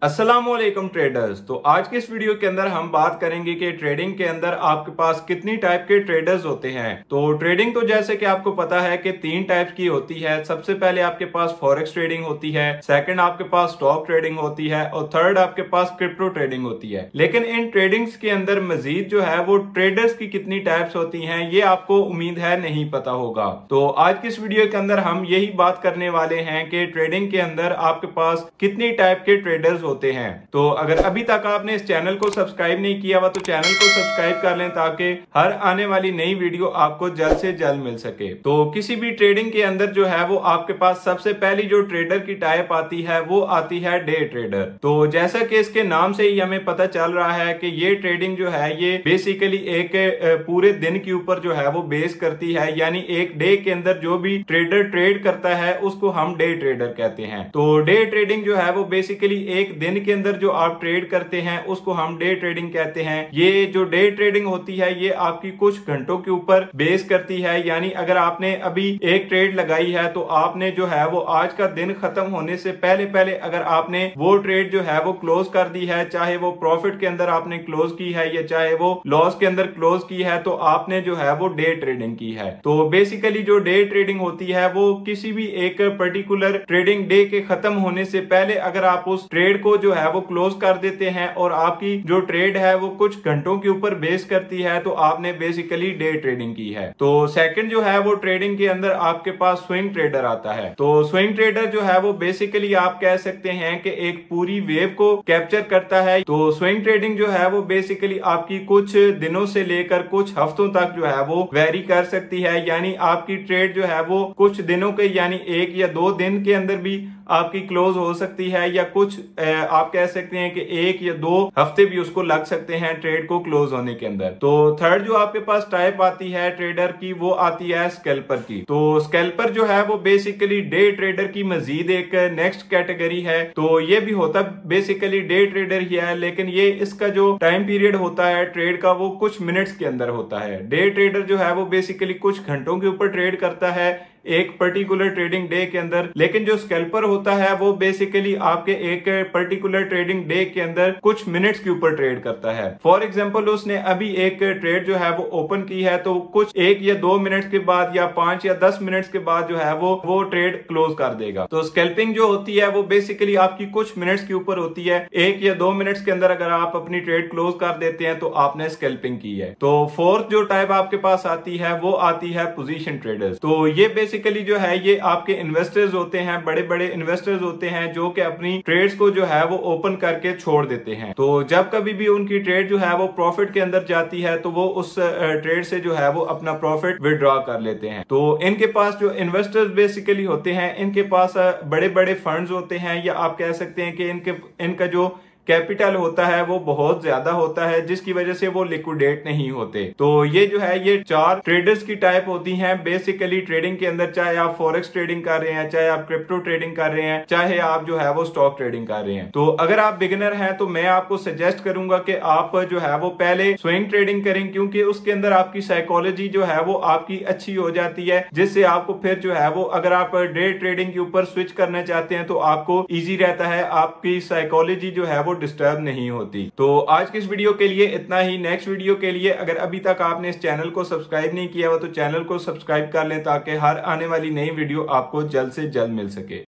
अस्सलामुअलैकुम ट्रेडर्स। तो आज के इस वीडियो के अंदर हम बात करेंगे कि ट्रेडिंग के अंदर आपके पास कितनी टाइप के ट्रेडर्स होते हैं। तो ट्रेडिंग तो जैसे कि आपको पता है कि 3 टाइप की होती है। सबसे पहले आपके पास फॉरेक्स ट्रेडिंग होती है, सेकंड आपके पास स्टॉक ट्रेडिंग होती है और थर्ड आपके पास क्रिप्टो ट्रेडिंग होती है। लेकिन इन ट्रेडिंग्स के अंदर मजीद जो है वो ट्रेडर्स की कितनी टाइप्स होती हैं ये आपको उम्मीद है नहीं पता होगा। तो आज की इस वीडियो के अंदर हम यही बात करने वाले हैं कि ट्रेडिंग के अंदर आपके पास कितनी टाइप के ट्रेडर्स होते हैं। तो अगर अभी तक आपने इस चैनल को सब्सक्राइब नहीं किया हुआ तो चैनल को सब्सक्राइब कर लें ताकि हर आने वाली नई वीडियो आपको जल्द से जल्द मिल सके। तो किसी भी ट्रेडिंग के अंदर जो है वो आपके पास सबसे पहली जो ट्रेडर की टाइप आती है वो आती है डे ट्रेडर। तो जैसा कि इसके नाम से ही हमें पता चल रहा है कि ये ट्रेडिंग जो है ये बेसिकली एक पूरे दिन के ऊपर जो है वो बेस करती है, यानी एक डे के अंदर जो भी ट्रेडर ट्रेड करता है उसको हम डे ट्रेडर कहते हैं। तो डे ट्रेडिंग जो है वो बेसिकली एक दिन के अंदर जो आप ट्रेड करते हैं उसको हम डे ट्रेडिंग कहते हैं। ये जो डे ट्रेडिंग होती है ये आपकी कुछ घंटों के ऊपर बेस करती है, यानी अगर आपने अभी एक ट्रेड लगाई है तो आपने जो है वो आज का दिन खत्म होने से पहले पहले अगर आपने वो ट्रेड जो है वो क्लोज कर दी है, चाहे वो प्रॉफिट के अंदर आपने क्लोज की है या चाहे वो लॉस के अंदर क्लोज की है, तो आपने जो है वो डे ट्रेडिंग की है। तो बेसिकली जो डे ट्रेडिंग होती है वो किसी भी एक पर्टिकुलर ट्रेडिंग डे के खत्म होने से पहले अगर आप उस ट्रेड को जो है वो क्लोज कर देते हैं और आपकी जो ट्रेड है वो कुछ घंटों के ऊपर बेस करती है तो आपने बेसिकली डे ट्रेडिंग की है। तो सेकंड जो है वो ट्रेडिंग के अंदर आपके पास स्विंग ट्रेडर आता है। तो स्विंग ट्रेडर जो है वो बेसिकली आप कह सकते हैं कि एक पूरी वेव को कैप्चर करता है। तो स्विंग ट्रेडिंग जो है वो बेसिकली आपकी कुछ दिनों से लेकर कुछ हफ्तों तक जो है वो वेरी कर सकती है, यानी आपकी ट्रेड जो है वो कुछ दिनों के यानी 1 या 2 दिन के अंदर भी आपकी क्लोज हो सकती है, या कुछ आप कह सकते हैं कि 1 या 2 हफ्ते भी उसको लग सकते हैं ट्रेड को क्लोज होने के अंदर। तो थर्ड जो आपके पास टाइप आती है ट्रेडर की वो आती है स्कैल्पर की। तो स्कैल्पर जो है वो बेसिकली डे ट्रेडर की मजीद एक नेक्स्ट कैटेगरी है। तो ये भी होता बेसिकली डे ट्रेडर ही है, लेकिन ये इसका जो टाइम पीरियड होता है ट्रेड का वो कुछ मिनट्स के अंदर होता है। डे ट्रेडर जो है वो बेसिकली कुछ घंटों के ऊपर ट्रेड करता है एक पर्टिकुलर ट्रेडिंग डे के अंदर, लेकिन जो स्कैल्पर होता है वो बेसिकली आपके एक पर्टिकुलर ट्रेडिंग डे के अंदर कुछ मिनट्स के ऊपर ट्रेड करता है। फॉर एग्जांपल उसने अभी एक ट्रेड जो है वो ओपन की है तो कुछ 1 या 2 मिनट्स के बाद या 5 या 10 मिनट्स के बाद जो है वो ट्रेड क्लोज कर देगा। तो स्कैल्पिंग जो होती है वो बेसिकली आपकी कुछ मिनट्स के ऊपर होती है। 1 या 2 मिनट्स के अंदर अगर आप अपनी ट्रेड क्लोज कर देते हैं तो आपने स्कैल्पिंग की है। तो फोर्थ जो टाइप आपके पास आती है वो आती है पोजीशन ट्रेडर्स। तो ये बेसिकली जो है ये आपके इन्वेस्टर्स होते हैं, बड़े बड़े इन्वेस्टर्स होते हैं जो कि अपनी ट्रेड्स को जो है वो ओपन करके छोड़ देते हैं। तो जब कभी भी उनकी ट्रेड जो है वो प्रॉफिट के अंदर जाती है तो वो उस ट्रेड से जो है वो अपना प्रॉफिट विड्रॉ कर लेते हैं। तो इनके पास जो इन्वेस्टर्स बेसिकली होते हैं इनके पास बड़े बड़े फंड्स होते हैं, या आप कह सकते हैं कि इनका जो कैपिटल होता है वो बहुत ज्यादा होता है जिसकी वजह से वो लिक्विडेट नहीं होते। तो ये जो है ये 4 ट्रेडर्स की टाइप होती हैं बेसिकली ट्रेडिंग के अंदर, चाहे आप फॉरेक्स ट्रेडिंग कर रहे हैं, चाहे आप क्रिप्टो ट्रेडिंग कर रहे हैं, चाहे आप जो है वो स्टॉक ट्रेडिंग कर रहे हैं। तो अगर आप बिगिनर हैं तो मैं आपको सजेस्ट करूंगा कि आप जो है वो पहले स्विंग ट्रेडिंग करें, क्योंकि उसके अंदर आपकी साइकोलॉजी जो है वो आपकी अच्छी हो जाती है, जिससे आपको फिर जो है वो अगर आप डे ट्रेडिंग के ऊपर स्विच करना चाहते हैं तो आपको ईजी रहता है, आपकी साइकोलॉजी जो है वो डिस्टर्ब नहीं होती। तो आज की इस वीडियो के लिए इतना ही। नेक्स्ट वीडियो के लिए अगर अभी तक आपने इस चैनल को सब्सक्राइब नहीं किया हुआ तो चैनल को सब्सक्राइब कर लें ताकि हर आने वाली नई वीडियो आपको जल्द से जल्द मिल सके।